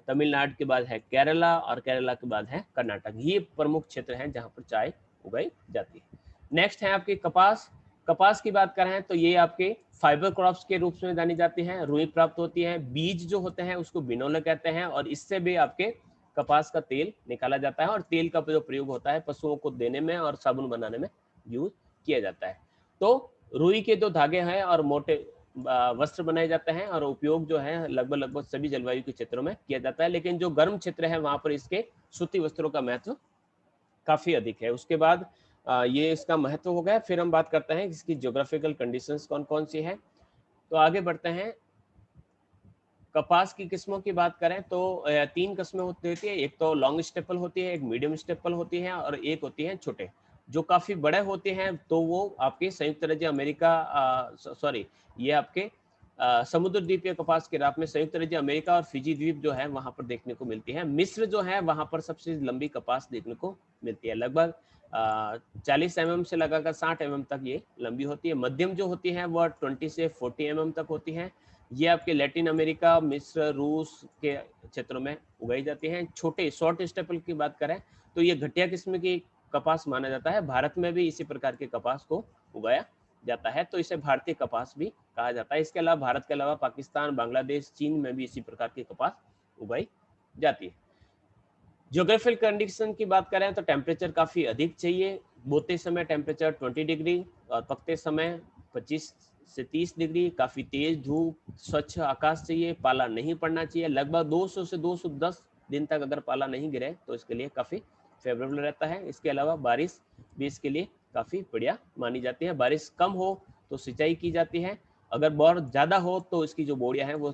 तमिलनाडु के बाद है केरला, और केरला के बाद है कर्नाटक। ये प्रमुख क्षेत्र हैं जहां पर चाय उगाई जाती है। नेक्स्ट है आपकी कपास। कपास की बात करें तो ये आपके फाइबर क्रॉप्स के रूप में जानी जाती है, रुई प्राप्त होती है, बीज जो होते हैं उसको बिनोला कहते हैं, और इससे भी आपके कपास का तेल निकाला जाता है, और तेल का जो प्रयोग होता है पशुओं को देने में और साबुन बनाने में यूज किया जाता है। तो रुई के जो धागे हैं और मोटे वस्त्र बनाए जाते हैं, और उपयोग जो है लगभग लगभग सभी जलवायु के क्षेत्रों में किया जाता है, लेकिन जो गर्म क्षेत्र है वहां पर इसके सूती वस्त्रों का महत्व काफी अधिक है। उसके बाद ये इसका महत्व हो गया। फिर हम बात करते हैं इसकी ज्योग्राफिकल कंडीशंस कौन कौन सी है। तो आगे बढ़ते हैं। कपास की किस्मों की बात करें तो 3 किस्में होती है। एक तो लॉन्ग स्टेपल होती है, एक मीडियम स्टेपल होती है, और एक होती है छोटे। जो काफी बड़े होते हैं तो वो आपके संयुक्त राज्य अमेरिका, सॉरी, ये आपके समुद्र द्वीपीय कपास के राप में संयुक्त राज्य अमेरिका और फिजी द्वीप जो है वहां पर देखने को मिलती है। मिस्र जो है वहां पर सबसे लंबी कपास देखने को मिलती है, लगभग 40 mm से लगाकर 60 mm तक ये लंबी होती है। मध्यम जो होती है वह 20 से 40 mm तक होती है। ये आपके लैटिन अमेरिका, मिस्र, रूस के क्षेत्रों में उगाई जाती हैं। छोटे शॉर्ट स्टेपल की बात करें तो ये घटिया किस्म की कपास माना जाता है। भारत में भी इसी प्रकार के कपास को उगाया जाता है, तो इसे भारतीय कपास भी कहा जाता है। इसके अलावा भारत के अलावा पाकिस्तान, बांग्लादेश, चीन में भी इसी प्रकार की कपास उगाई जाती है। ज्योग्राफिकल कंडीशन की बात करें तो टेम्परेचर काफी अधिक चाहिए। बोते समय टेम्परेचर 20 डिग्री और पकते समय 25 से 30 डिग्री। काफी तेज धूप, स्वच्छ आकाश चाहिए, पाला नहीं पड़ना चाहिए। लगभग 200 से 210 दिन तक अगर पाला नहीं गिरे तो इसके लिए काफी फेवरेबल रहता है। इसके अलावा बारिश भी इसके लिए काफी बढ़िया मानी जाती है। बारिश कम हो तो सिंचाई की जाती है, अगर बहुत ज्यादा हो तो इसकी जो बोड़ियां हैं वो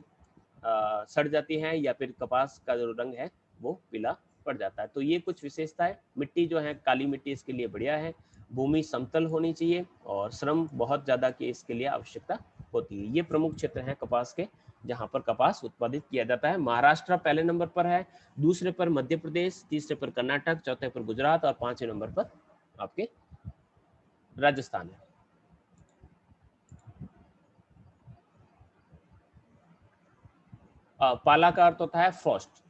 सड़ जाती हैं, या फिर कपास का जो रंग है वो पीला पड़ जाता है। तो ये कुछ विशेषताएं। मिट्टी जो है काली मिट्टी इसके लिए बढ़िया है। भूमि समतल होनी चाहिए, और श्रम बहुत ज्यादा की इसके लिए आवश्यकता होती है। ये प्रमुख क्षेत्र हैं कपास के जहां पर कपास उत्पादित किया जाता है। महाराष्ट्र पहले नंबर पर है, दूसरे पर मध्य प्रदेश, तीसरे पर कर्नाटक, चौथे पर गुजरात, और 5वें नंबर पर आपके राजस्थान है। पाला का अर्थ होता है फ्रॉस्ट,